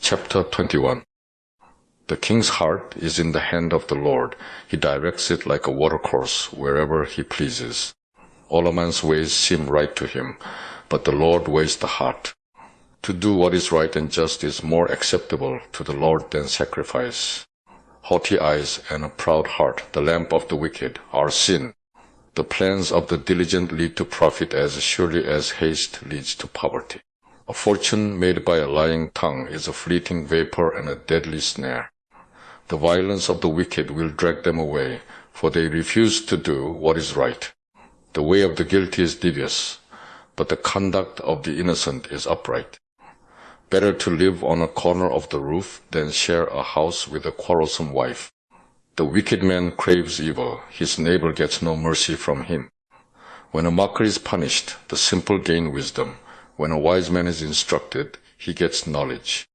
Chapter 21. The king's heart is in the hand of the Lord. He directs it like a watercourse wherever he pleases. All a man's ways seem right to him, but the Lord weighs the heart. To do what is right and just is more acceptable to the Lord than sacrifice. Haughty eyes and a proud heart, the lamp of the wicked, are sin. The plans of the diligent lead to profit as surely as haste leads to poverty. A fortune made by a lying tongue is a fleeting vapor and a deadly snare. The violence of the wicked will drag them away, for they refuse to do what is right. The way of the guilty is devious, but the conduct of the innocent is upright. Better to live on a corner of the roof than share a house with a quarrelsome wife. The wicked man craves evil, his neighbor gets no mercy from him. When a mocker is punished, the simple gain wisdom. When a wise man is instructed, he gets knowledge.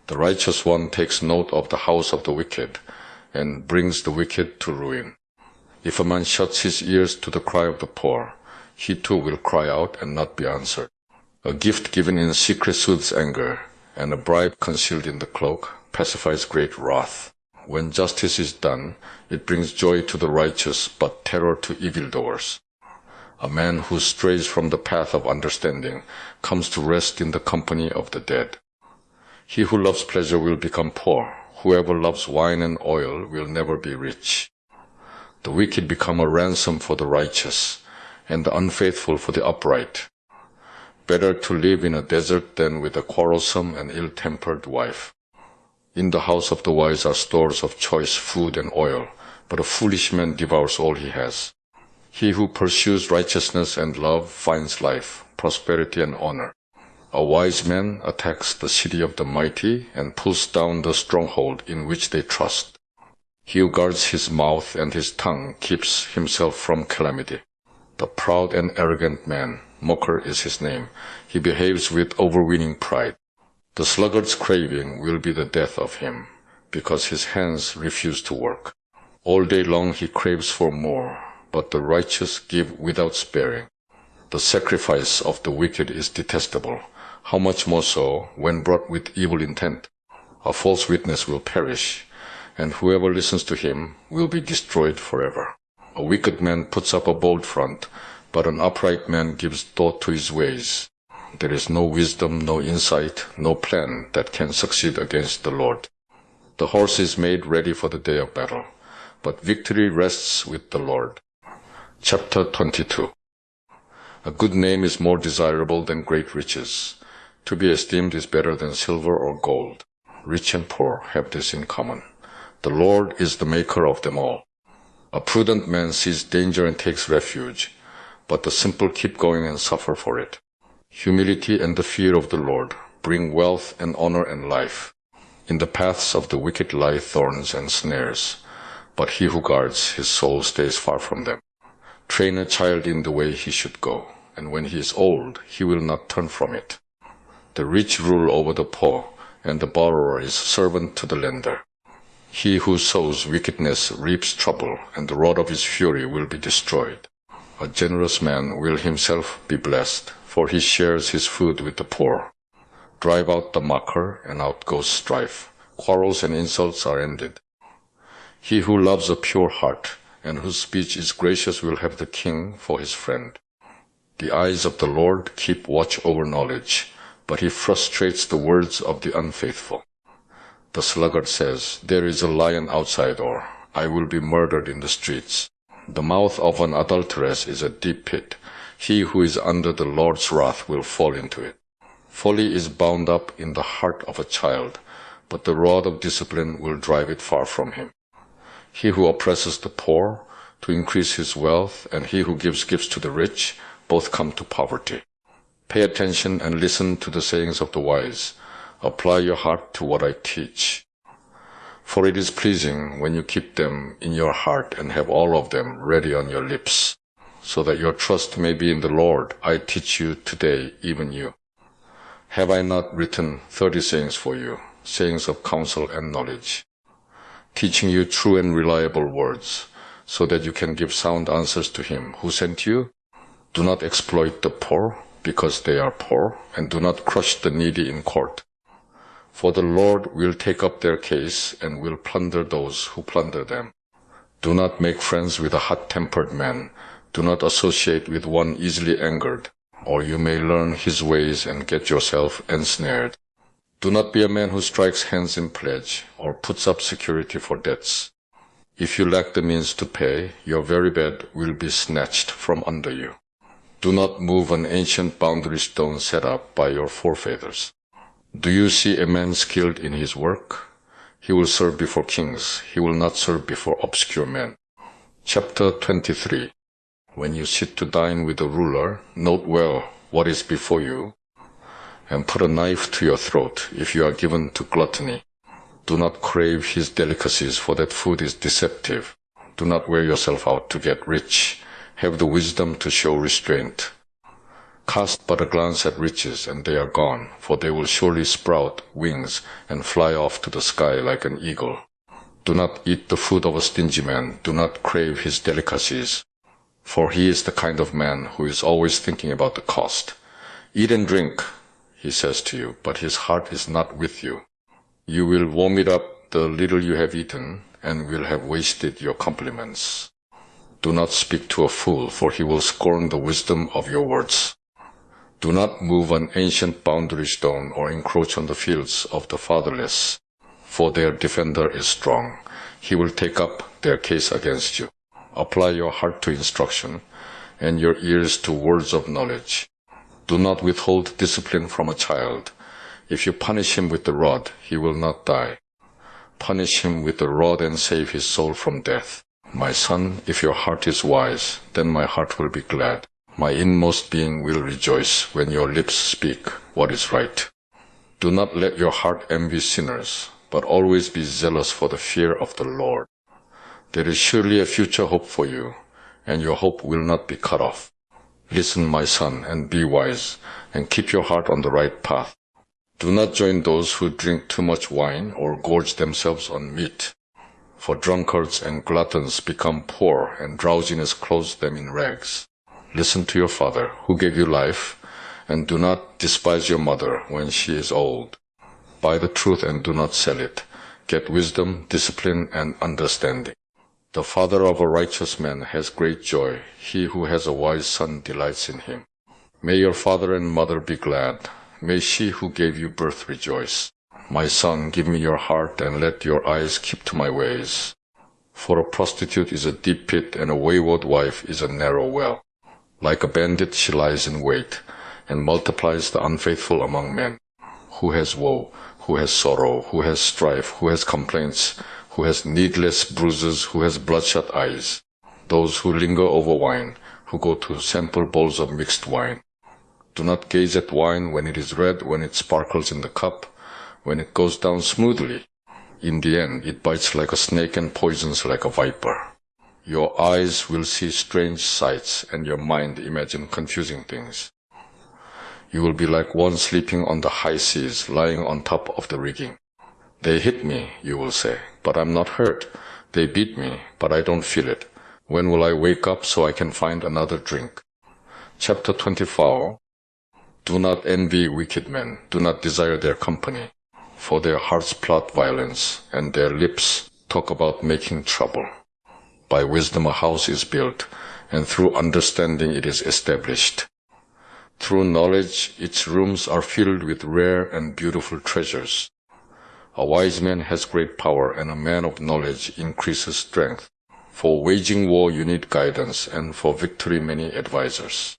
The righteous one takes note of the house of the wicked, and brings the wicked to ruin. If a man shuts his ears to the cry of the poor, he too will cry out and not be answered. A gift given in secret soothes anger, and a bribe concealed in the cloak pacifies great wrath. When justice is done, it brings joy to the righteous, but terror to evildoers. A man who strays from the path of understanding comes to rest in the company of the dead. He who loves pleasure will become poor. Whoever loves wine and oil will never be rich. The wicked become a ransom for the righteous, and the unfaithful for the upright. Better to live in a desert than with a quarrelsome and ill-tempered wife. In the house of the wise are stores of choice food and oil, but a foolish man devours all he has. He who pursues righteousness and love finds life, prosperity and honor. A wise man attacks the city of the mighty and pulls down the stronghold in which they trust. He who guards his mouth and his tongue keeps himself from calamity. The proud and arrogant man, mocker is his name, he behaves with overweening pride. The sluggard's craving will be the death of him, because his hands refuse to work. All day long he craves for more, but the righteous give without sparing. The sacrifice of the wicked is detestable, how much more so when brought with evil intent. A false witness will perish, and whoever listens to him will be destroyed forever. A wicked man puts up a bold front, but an upright man gives thought to his ways. There is no wisdom, no insight, no plan that can succeed against the Lord. The horse is made ready for the day of battle, but victory rests with the Lord. Chapter 22. A good name is more desirable than great riches. To be esteemed is better than silver or gold. Rich and poor have this in common. The Lord is the maker of them all. A prudent man sees danger and takes refuge, but the simple keep going and suffer for it. Humility and the fear of the Lord bring wealth and honor and life. In the paths of the wicked lie thorns and snares, but he who guards his soul stays far from them. Train a child in the way he should go, and when he is old, he will not turn from it. The rich rule over the poor, and the borrower is servant to the lender. He who sows wickedness reaps trouble, and the rod of his fury will be destroyed. A generous man will himself be blessed, for he shares his food with the poor. Drive out the mocker, and out goes strife. Quarrels and insults are ended. He who loves a pure heart, and whose speech is gracious will have the king for his friend. The eyes of the Lord keep watch over knowledge, but he frustrates the words of the unfaithful. The sluggard says, "There is a lion outside," or "I will be murdered in the streets." The mouth of an adulteress is a deep pit. He who is under the Lord's wrath will fall into it. Folly is bound up in the heart of a child, but the rod of discipline will drive it far from him. He who oppresses the poor to increase his wealth, and he who gives gifts to the rich, both come to poverty. Pay attention and listen to the sayings of the wise. Apply your heart to what I teach. For it is pleasing when you keep them in your heart and have all of them ready on your lips, so that your trust may be in the Lord. I teach you today, even you. Have I not written 30 sayings for you, sayings of counsel and knowledge, teaching you true and reliable words, so that you can give sound answers to him who sent you? Do not exploit the poor because they are poor, and do not crush the needy in court. For the Lord will take up their case and will plunder those who plunder them. Do not make friends with a hot-tempered man. Do not associate with one easily angered, or you may learn his ways and get yourself ensnared. Do not be a man who strikes hands in pledge, or puts up security for debts. If you lack the means to pay, your very bed will be snatched from under you. Do not move an ancient boundary stone set up by your forefathers. Do you see a man skilled in his work? He will serve before kings. He will not serve before obscure men. Chapter 23. When you sit to dine with a ruler, note well what is before you, and put a knife to your throat if you are given to gluttony. Do not crave his delicacies, for that food is deceptive. Do not wear yourself out to get rich. Have the wisdom to show restraint. Cast but a glance at riches, and they are gone, for they will surely sprout wings and fly off to the sky like an eagle. Do not eat the food of a stingy man. Do not crave his delicacies, for he is the kind of man who is always thinking about the cost. Eat and drink, he says to you, but his heart is not with you. You will vomit up the little you have eaten, and will have wasted your compliments. Do not speak to a fool, for he will scorn the wisdom of your words. Do not move an ancient boundary stone or encroach on the fields of the fatherless, for their defender is strong. He will take up their case against you. Apply your heart to instruction, and your ears to words of knowledge. Do not withhold discipline from a child. If you punish him with the rod, he will not die. Punish him with the rod and save his soul from death. My son, if your heart is wise, then my heart will be glad. My inmost being will rejoice when your lips speak what is right. Do not let your heart envy sinners, but always be zealous for the fear of the Lord. There is surely a future hope for you, and your hope will not be cut off. Listen, my son, and be wise, and keep your heart on the right path. Do not join those who drink too much wine or gorge themselves on meat, for drunkards and gluttons become poor, and drowsiness clothes them in rags. Listen to your father, who gave you life, and do not despise your mother when she is old. Buy the truth and do not sell it. Get wisdom, discipline, and understanding. The father of a righteous man has great joy. He who has a wise son delights in him. May your father and mother be glad. May she who gave you birth rejoice. My son, give me your heart, and let your eyes keep to my ways. For a prostitute is a deep pit, and a wayward wife is a narrow well. Like a bandit she lies in wait, and multiplies the unfaithful among men. Who has woe, who has sorrow, who has strife, who has complaints, who has needless bruises, who has bloodshot eyes? Those who linger over wine, who go to sample bowls of mixed wine. Do not gaze at wine when it is red, when it sparkles in the cup, when it goes down smoothly. In the end, it bites like a snake and poisons like a viper. Your eyes will see strange sights, and your mind imagine confusing things. You will be like one sleeping on the high seas, lying on top of the rigging. They hit me, you will say, but I'm not hurt. They beat me, but I don't feel it. When will I wake up so I can find another drink? Chapter 24. Do not envy wicked men. Do not desire their company. For their hearts plot violence, and their lips talk about making trouble. By wisdom a house is built, and through understanding it is established. Through knowledge its rooms are filled with rare and beautiful treasures. A wise man has great power, and a man of knowledge increases strength. For waging war you need guidance, and for victory many advisers.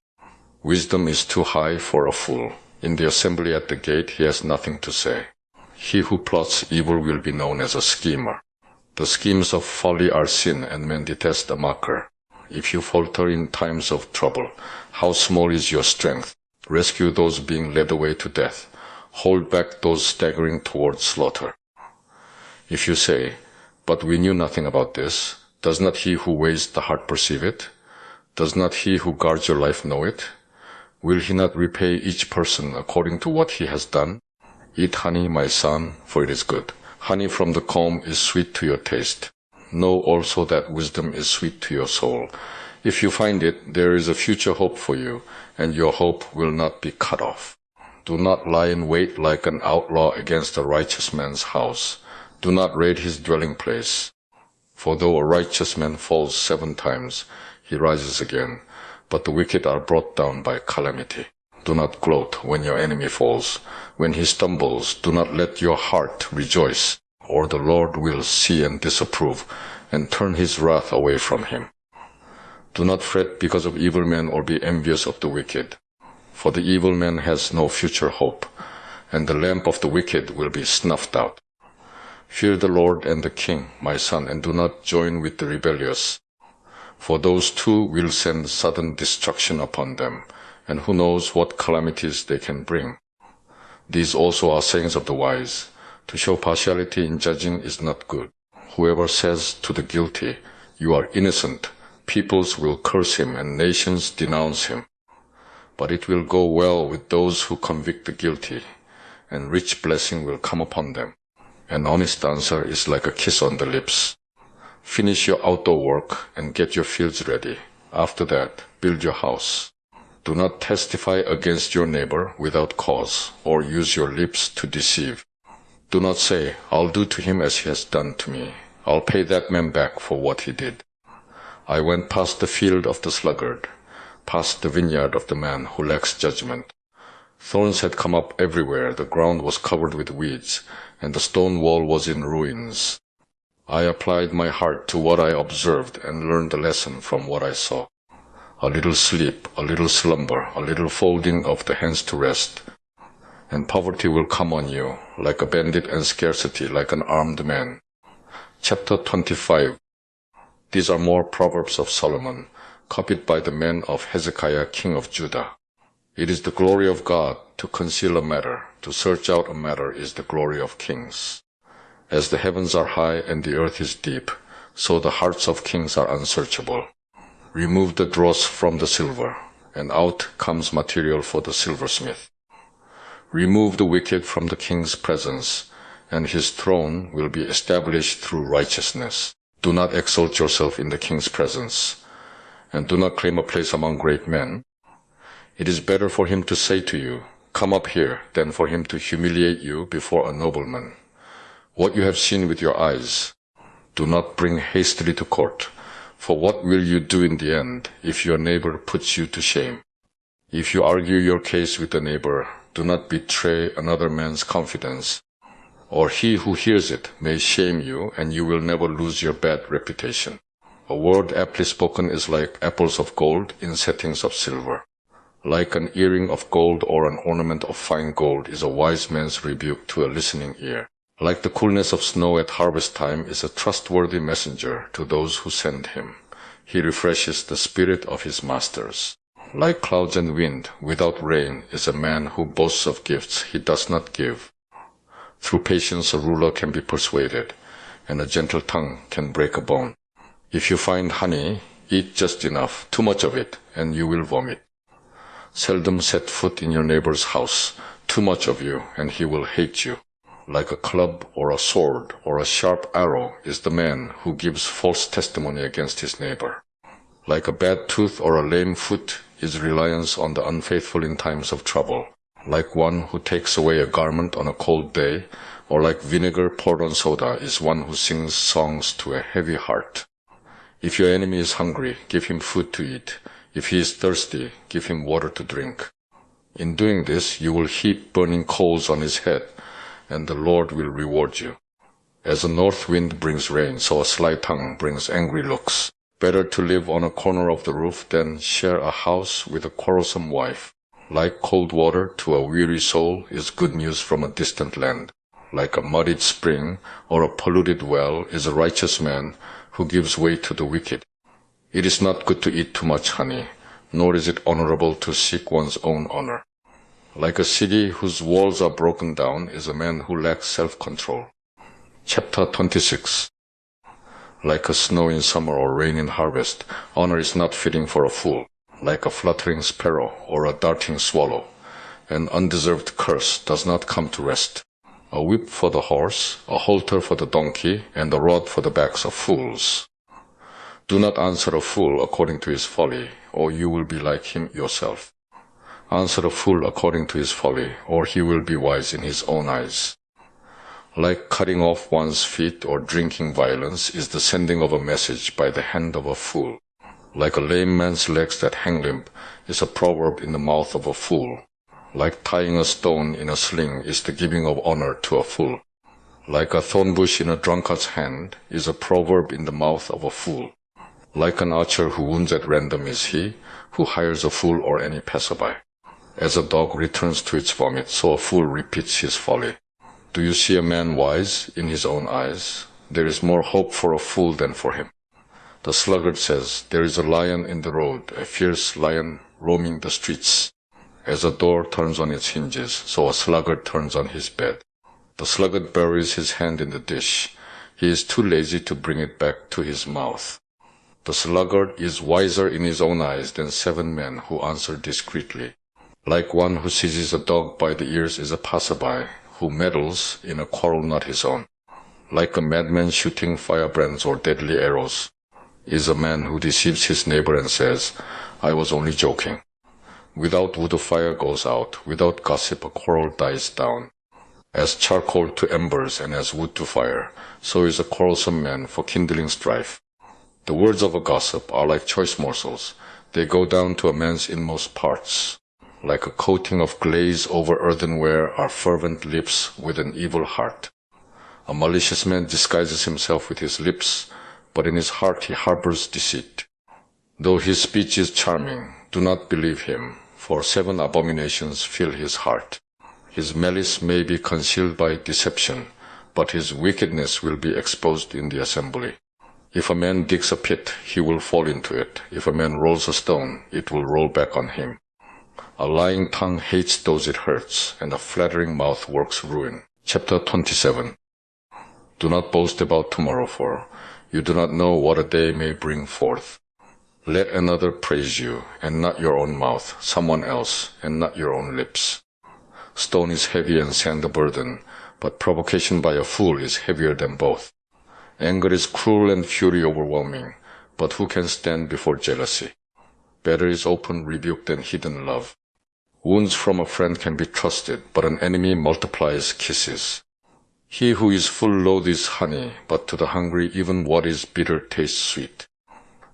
Wisdom is too high for a fool. In the assembly at the gate he has nothing to say. He who plots evil will be known as a schemer. The schemes of folly are sin, and men detest a mocker. If you falter in times of trouble, how small is your strength? Rescue those being led away to death. Hold back those staggering towards slaughter. If you say, but we knew nothing about this, does not he who weighs the heart perceive it? Does not he who guards your life know it? Will he not repay each person according to what he has done? Eat honey, my son, for it is good. Honey from the comb is sweet to your taste. Know also that wisdom is sweet to your soul. If you find it, there is a future hope for you, and your hope will not be cut off. Do not lie in wait like an outlaw against a righteous man's house. Do not raid his dwelling place. For though a righteous man falls 7 times, he rises again, but the wicked are brought down by calamity. Do not gloat when your enemy falls. When he stumbles, do not let your heart rejoice, or the Lord will see and disapprove, and turn his wrath away from him. Do not fret because of evil men or be envious of the wicked, for the evil man has no future hope, and the lamp of the wicked will be snuffed out. Fear the Lord and the king, my son, and do not join with the rebellious, for those two will send sudden destruction upon them, and who knows what calamities they can bring. These also are sayings of the wise. To show partiality in judging is not good. Whoever says to the guilty, "You are innocent," peoples will curse him and nations denounce him. But it will go well with those who convict the guilty, and rich blessing will come upon them. An honest answer is like a kiss on the lips. Finish your outdoor work and get your fields ready. After that, build your house. Do not testify against your neighbor without cause, or use your lips to deceive. Do not say, "I'll do to him as he has done to me. I'll pay that man back for what he did." I went past the field of the sluggard, past the vineyard of the man who lacks judgment. Thorns had come up everywhere, the ground was covered with weeds, and the stone wall was in ruins. I applied my heart to what I observed and learned a lesson from what I saw. A little sleep, a little slumber, a little folding of the hands to rest, and poverty will come on you, like a bandit, and scarcity like an armed man. Chapter 25. These are more Proverbs of Solomon, copied by the men of Hezekiah king of Judah. It is the glory of God to conceal a matter. To search out a matter is the glory of kings. As the heavens are high and the earth is deep, so the hearts of kings are unsearchable. Remove the dross from the silver, and out comes material for the silversmith. Remove the wicked from the king's presence, and his throne will be established through righteousness. Do not exalt yourself in the king's presence, and do not claim a place among great men. It is better for him to say to you, "Come up here," than for him to humiliate you before a nobleman. What you have seen with your eyes, do not bring hastily to court, for what will you do in the end if your neighbor puts you to shame? If you argue your case with a neighbor, do not betray another man's confidence, or he who hears it may shame you, and you will never lose your bad reputation. A word aptly spoken is like apples of gold in settings of silver. Like an earring of gold or an ornament of fine gold is a wise man's rebuke to a listening ear. Like the coolness of snow at harvest time is a trustworthy messenger to those who send him. He refreshes the spirit of his masters. Like clouds and wind without rain is a man who boasts of gifts he does not give. Through patience a ruler can be persuaded, and a gentle tongue can break a bone. If you find honey, eat just enough, too much of it, and you will vomit. Seldom set foot in your neighbor's house, too much of you, and he will hate you. Like a club or a sword or a sharp arrow is the man who gives false testimony against his neighbor. Like a bad tooth or a lame foot is reliance on the unfaithful in times of trouble. Like one who takes away a garment on a cold day, or like vinegar poured on soda is one who sings songs to a heavy heart. If your enemy is hungry, give him food to eat. If he is thirsty, give him water to drink. In doing this, you will heap burning coals on his head, and the Lord will reward you. As a north wind brings rain, so a sly tongue brings angry looks. Better to live on a corner of the roof than share a house with a quarrelsome wife. Like cold water to a weary soul is good news from a distant land. Like a muddied spring or a polluted well is a righteous man who gives way to the wicked. It is not good to eat too much honey, nor is it honorable to seek one's own honor. Like a city whose walls are broken down is a man who lacks self-control. Chapter 26. Like a snow in summer or rain in harvest, honor is not fitting for a fool. Like a fluttering sparrow or a darting swallow, an undeserved curse does not come to rest. A whip for the horse, a halter for the donkey, and a rod for the backs of fools. Do not answer a fool according to his folly, or you will be like him yourself. Answer a fool according to his folly, or he will be wise in his own eyes. Like cutting off one's feet or drinking violence is the sending of a message by the hand of a fool. Like a lame man's legs that hang limp is a proverb in the mouth of a fool. Like tying a stone in a sling is the giving of honor to a fool. Like a thorn bush in a drunkard's hand is a proverb in the mouth of a fool. Like an archer who wounds at random is he who hires a fool or any passerby. As a dog returns to its vomit, so a fool repeats his folly. Do you see a man wise in his own eyes? There is more hope for a fool than for him. The sluggard says, there is a lion in the road, a fierce lion roaming the streets. As a door turns on its hinges, so a sluggard turns on his bed. The sluggard buries his hand in the dish. He is too lazy to bring it back to his mouth. The sluggard is wiser in his own eyes than 7 men who answer discreetly. Like one who seizes a dog by the ears is a passerby, who meddles in a quarrel not his own. Like a madman shooting firebrands or deadly arrows is a man who deceives his neighbor and says, I was only joking. Without wood a fire goes out, without gossip a quarrel dies down. As charcoal to embers and as wood to fire, so is a quarrelsome man for kindling strife. The words of a gossip are like choice morsels. They go down to a man's inmost parts. Like a coating of glaze over earthenware are fervent lips with an evil heart. A malicious man disguises himself with his lips, but in his heart he harbors deceit. Though his speech is charming, do not believe him, for 7 abominations fill his heart. His malice may be concealed by deception, but his wickedness will be exposed in the assembly. If a man digs a pit, he will fall into it. If a man rolls a stone, it will roll back on him. A lying tongue hates those it hurts, and a flattering mouth works ruin. Chapter 27. Do not boast about tomorrow, for you do not know what a day may bring forth. Let another praise you, and not your own mouth, someone else, and not your own lips. Stone is heavy and sand a burden, but provocation by a fool is heavier than both. Anger is cruel and fury overwhelming, but who can stand before jealousy? Better is open rebuke than hidden love. Wounds from a friend can be trusted, but an enemy multiplies kisses. He who is full loathes honey, but to the hungry even what is bitter tastes sweet.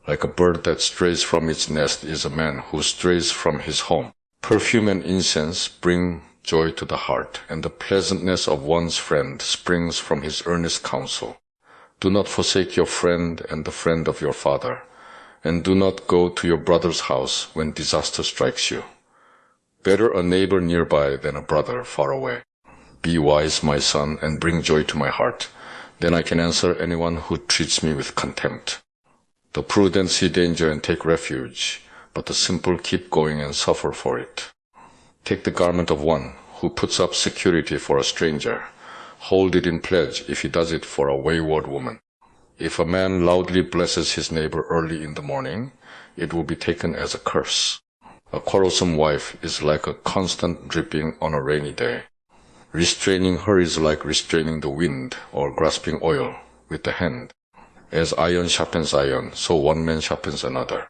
Like a bird that strays from its nest is a man who strays from his home. Perfume and incense bring joy to the heart, and the pleasantness of one's friend springs from his earnest counsel. Do not forsake your friend and the friend of your father, and do not go to your brother's house when disaster strikes you. Better a neighbor nearby than a brother far away. Be wise, my son, and bring joy to my heart. Then I can answer anyone who treats me with contempt. The prudent see danger and take refuge, but the simple keep going and suffer for it. Take the garment of one who puts up security for a stranger. Hold it in pledge if he does it for a wayward woman. If a man loudly blesses his neighbor early in the morning, it will be taken as a curse. A quarrelsome wife is like a constant dripping on a rainy day. Restraining her is like restraining the wind or grasping oil with the hand. As iron sharpens iron, so one man sharpens another.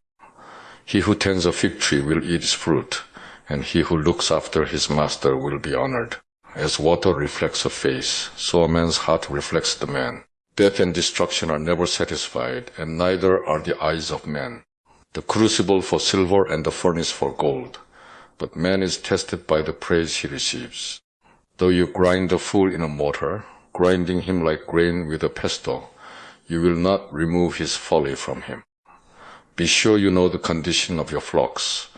He who tends a fig tree will eat its fruit, and he who looks after his master will be honored. As water reflects a face, so a man's heart reflects the man. Death and destruction are never satisfied, and neither are the eyes of man. The crucible for silver and the furnace for gold, but man is tested by the praise he receives. Though you grind a fool in a mortar, grinding him like grain with a pestle, you will not remove his folly from him. Be sure you know the condition of your flocks.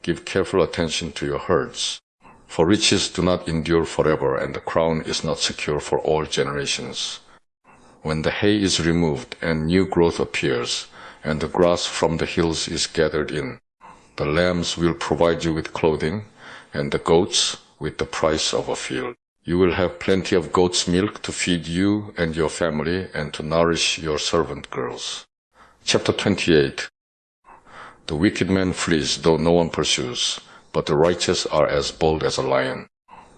Give careful attention to your herds. For riches do not endure forever, and the crown is not secure for all generations. When the hay is removed and new growth appears, and the grass from the hills is gathered in, the lambs will provide you with clothing, and the goats with the price of a field. You will have plenty of goat's milk to feed you and your family and to nourish your servant girls. Chapter 28. The wicked man flees, though no one pursues, but the righteous are as bold as a lion.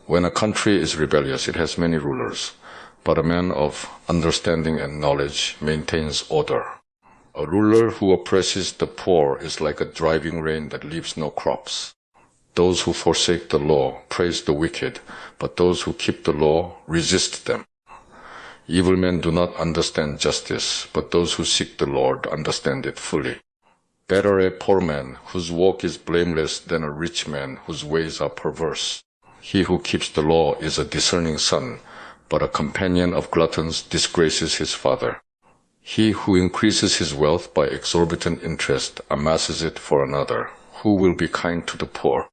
When a country is rebellious, it has many rulers, but a man of understanding and knowledge maintains order. A ruler who oppresses the poor is like a driving rain that leaves no crops. Those who forsake the law praise the wicked, but those who keep the law resist them. Evil men do not understand justice, but those who seek the Lord understand it fully. Better a poor man whose walk is blameless than a rich man whose ways are perverse. He who keeps the law is a discerning son, but a companion of gluttons disgraces his father. He who increases his wealth by exorbitant interest amasses it for another. Who will be kind to the poor?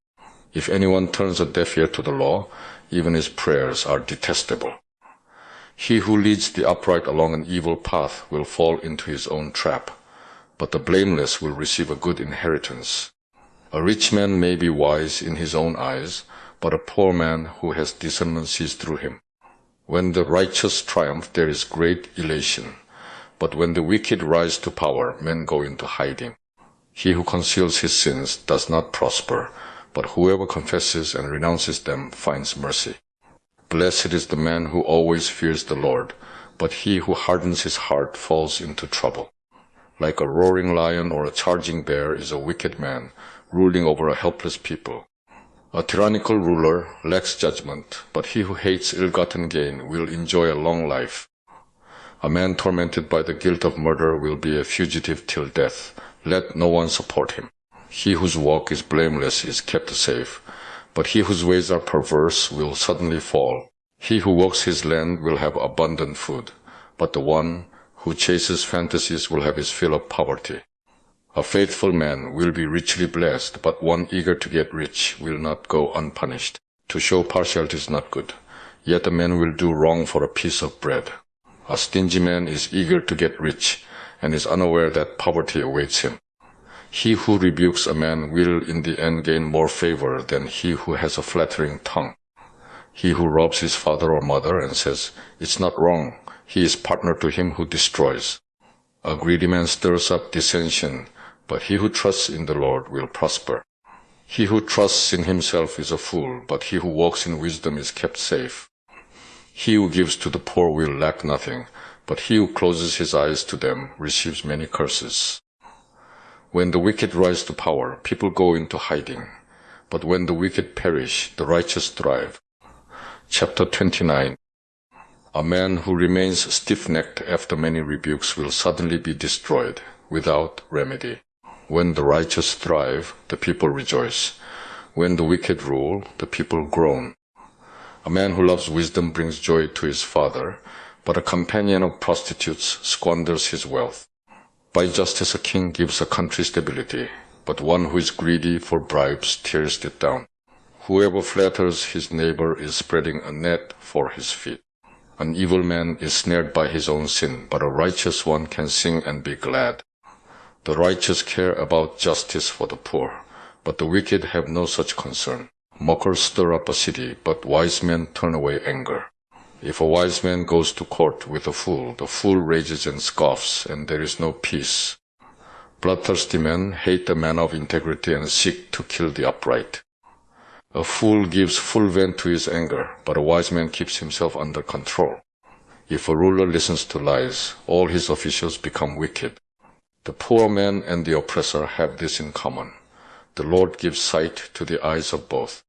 If anyone turns a deaf ear to the law, even his prayers are detestable. He who leads the upright along an evil path will fall into his own trap, but the blameless will receive a good inheritance. A rich man may be wise in his own eyes, but a poor man who has discernment sees through him. When the righteous triumph, there is great elation, but when the wicked rise to power, men go into hiding. He who conceals his sins does not prosper, but whoever confesses and renounces them finds mercy. Blessed is the man who always fears the Lord, but he who hardens his heart falls into trouble. Like a roaring lion or a charging bear is a wicked man, ruling over a helpless people. A tyrannical ruler lacks judgment, but he who hates ill-gotten gain will enjoy a long life. A man tormented by the guilt of murder will be a fugitive till death. Let no one support him. He whose walk is blameless is kept safe, but he whose ways are perverse will suddenly fall. He who walks his land will have abundant food, but the one who chases fantasies will have his fill of poverty. A faithful man will be richly blessed, but one eager to get rich will not go unpunished. To show partiality is not good, yet a man will do wrong for a piece of bread. A stingy man is eager to get rich, and is unaware that poverty awaits him. He who rebukes a man will in the end gain more favor than he who has a flattering tongue. He who robs his father or mother and says, "It's not wrong," he is partner to him who destroys. A greedy man stirs up dissension, but he who trusts in the Lord will prosper. He who trusts in himself is a fool, but he who walks in wisdom is kept safe. He who gives to the poor will lack nothing, but he who closes his eyes to them receives many curses. When the wicked rise to power, people go into hiding, but when the wicked perish, the righteous thrive. Chapter 29. A man who remains stiff-necked after many rebukes will suddenly be destroyed, without remedy. When the righteous thrive, the people rejoice. When the wicked rule, the people groan. A man who loves wisdom brings joy to his father, but a companion of prostitutes squanders his wealth. By justice a king gives a country stability, but one who is greedy for bribes tears it down. Whoever flatters his neighbor is spreading a net for his feet. An evil man is snared by his own sin, but a righteous one can sing and be glad. The righteous care about justice for the poor, but the wicked have no such concern. Mockers stir up a city, but wise men turn away anger. If a wise man goes to court with a fool, the fool rages and scoffs, and there is no peace. Bloodthirsty men hate the man of integrity and seek to kill the upright. A fool gives full vent to his anger, but a wise man keeps himself under control. If a ruler listens to lies, all his officials become wicked. The poor man and the oppressor have this in common. The Lord gives sight to the eyes of both.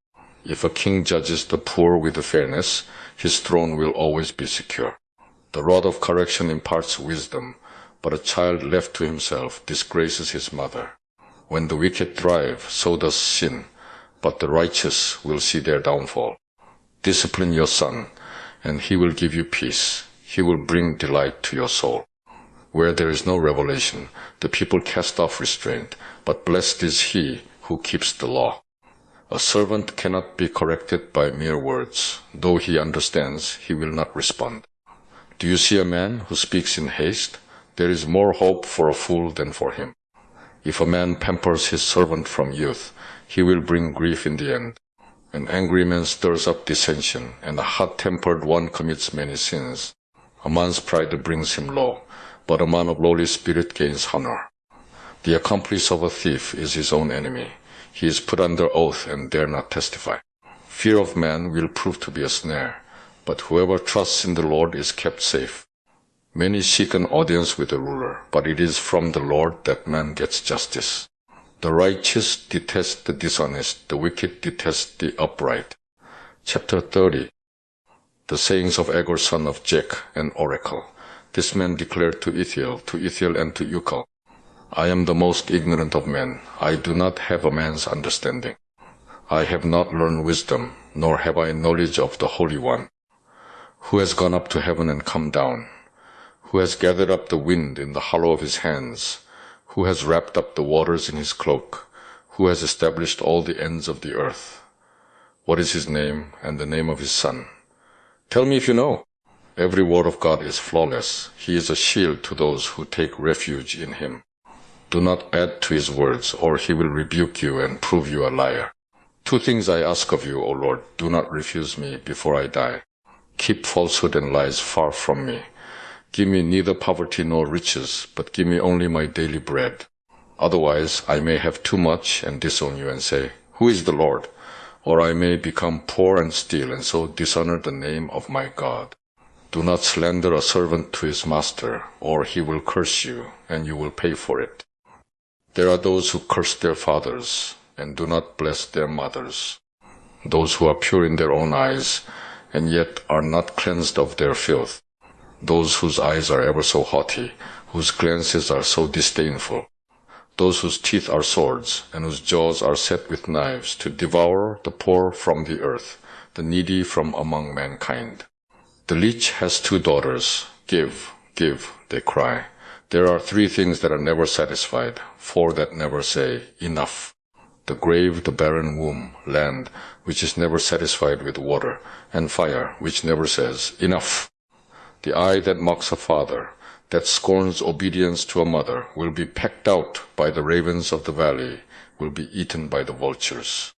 If a king judges the poor with fairness, his throne will always be secure. The rod of correction imparts wisdom, but a child left to himself disgraces his mother. When the wicked thrive, so does sin, but the righteous will see their downfall. Discipline your son, and he will give you peace. He will bring delight to your soul. Where there is no revelation, the people cast off restraint, but blessed is he who keeps the law. A servant cannot be corrected by mere words. Though he understands, he will not respond. Do you see a man who speaks in haste? There is more hope for a fool than for him. If a man pampers his servant from youth, he will bring grief in the end. An angry man stirs up dissension, and a hot-tempered one commits many sins. A man's pride brings him low, but a man of lowly spirit gains honor. The accomplice of a thief is his own enemy. He is put under oath and dare not testify. Fear of man will prove to be a snare, but whoever trusts in the Lord is kept safe. Many seek an audience with the ruler, but it is from the Lord that man gets justice. The righteous detest the dishonest, the wicked detest the upright. Chapter 30. The sayings of Agur son of Jak, an oracle. This man declared to Ithiel and to Ukal, I am the most ignorant of men. I do not have a man's understanding. I have not learned wisdom, nor have I knowledge of the Holy One. Who has gone up to heaven and come down? Who has gathered up the wind in the hollow of his hands? Who has wrapped up the waters in his cloak? Who has established all the ends of the earth? What is his name and the name of his son? Tell me if you know. Every word of God is flawless. He is a shield to those who take refuge in him. Do not add to his words, or he will rebuke you and prove you a liar. 2 things I ask of you, O Lord. Do not refuse me before I die. Keep falsehood and lies far from me. Give me neither poverty nor riches, but give me only my daily bread. Otherwise, I may have too much and disown you and say, Who is the Lord? Or I may become poor and steal, and so dishonor the name of my God. Do not slander a servant to his master, or he will curse you, and you will pay for it. There are those who curse their fathers, and do not bless their mothers. Those who are pure in their own eyes, and yet are not cleansed of their filth. Those whose eyes are ever so haughty, whose glances are so disdainful. Those whose teeth are swords, and whose jaws are set with knives, to devour the poor from the earth, the needy from among mankind. The leech has 2 daughters. Give, give, they cry. There are 3 things that are never satisfied, 4 that never say, Enough. The grave, the barren womb, land, which is never satisfied with water, and fire, which never says, Enough. The eye that mocks a father, that scorns obedience to a mother, will be pecked out by the ravens of the valley, will be eaten by the vultures.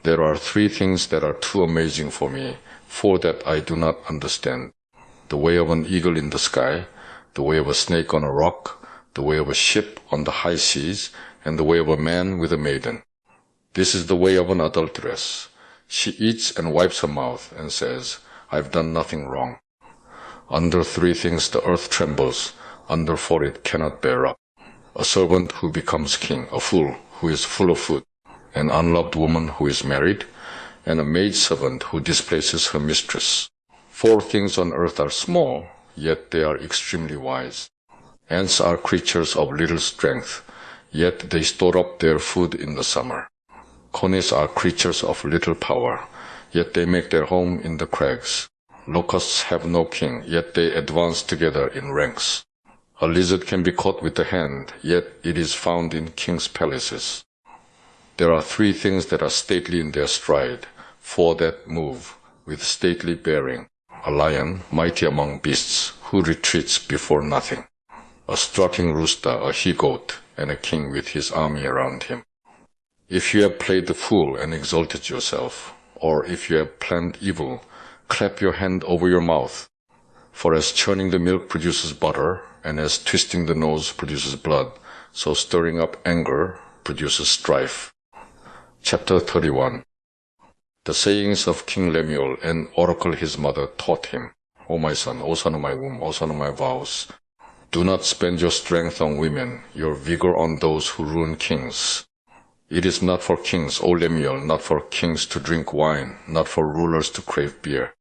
There are 3 things that are too amazing for me, 4 that I do not understand. The way of an eagle in the sky, the way of a snake on a rock, the way of a ship on the high seas, and the way of a man with a maiden. This is the way of an adulteress. She eats and wipes her mouth and says, I've done nothing wrong. Under 3 things the earth trembles, under 4 it cannot bear up. A servant who becomes king, a fool who is full of food, an unloved woman who is married, and a maidservant who displaces her mistress. 4 things on earth are small, yet they are extremely wise. Ants are creatures of little strength, yet they store up their food in the summer. Conies are creatures of little power, yet they make their home in the crags. Locusts have no king, yet they advance together in ranks. A lizard can be caught with the hand, yet it is found in kings' palaces. There are 3 things that are stately in their stride, 4 that move with stately bearing. A lion, mighty among beasts, who retreats before nothing. A strutting rooster, a he-goat, and a king with his army around him. If you have played the fool and exalted yourself, or if you have planned evil, clap your hand over your mouth. For as churning the milk produces butter, and as twisting the nose produces blood, so stirring up anger produces strife. Chapter 31. The sayings of King Lemuel, an oracle his mother taught him. O my son, O son of my womb, O son of my vows, do not spend your strength on women, your vigor on those who ruin kings. It is not for kings, O Lemuel, not for kings to drink wine, not for rulers to crave beer,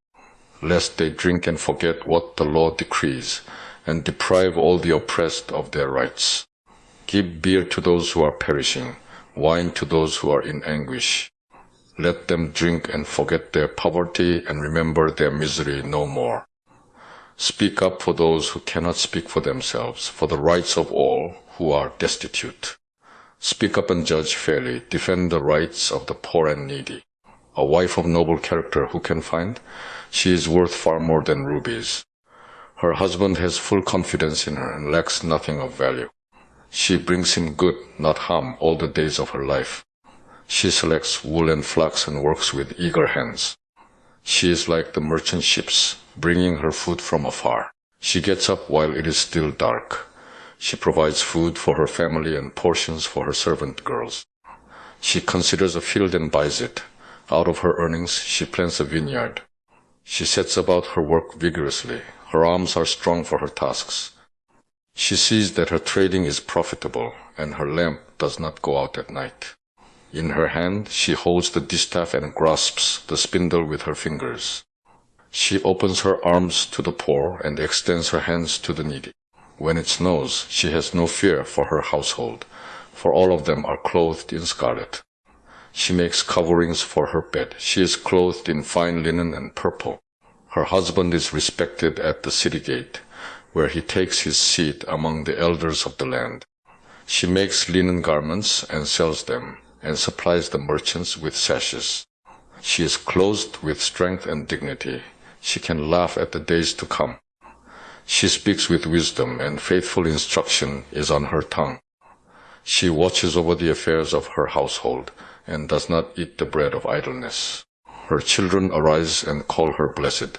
lest they drink and forget what the law decrees, and deprive all the oppressed of their rights. Give beer to those who are perishing, wine to those who are in anguish. Let them drink and forget their poverty and remember their misery no more. Speak up for those who cannot speak for themselves, for the rights of all who are destitute. Speak up and judge fairly, defend the rights of the poor and needy. A wife of noble character who can find? She is worth far more than rubies. Her husband has full confidence in her and lacks nothing of value. She brings him good, not harm, all the days of her life. She selects wool and flax and works with eager hands. She is like the merchant ships, bringing her food from afar. She gets up while it is still dark. She provides food for her family and portions for her servant girls. She considers a field and buys it. Out of her earnings, she plants a vineyard. She sets about her work vigorously. Her arms are strong for her tasks. She sees that her trading is profitable, and her lamp does not go out at night. In her hand she holds the distaff and grasps the spindle with her fingers. She opens her arms to the poor and extends her hands to the needy. When it snows, she has no fear for her household, for all of them are clothed in scarlet. She makes coverings for her bed. She is clothed in fine linen and purple. Her husband is respected at the city gate, where he takes his seat among the elders of the land. She makes linen garments and sells them, and supplies the merchants with sashes. She is clothed with strength and dignity. She can laugh at the days to come. She speaks with wisdom, and faithful instruction is on her tongue. She watches over the affairs of her household, and does not eat the bread of idleness. Her children arise and call her blessed,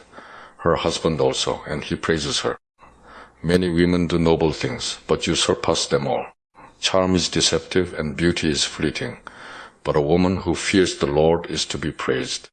her husband also, and he praises her. Many women do noble things, but you surpass them all. Charm is deceptive and beauty is fleeting, but a woman who fears the Lord is to be praised.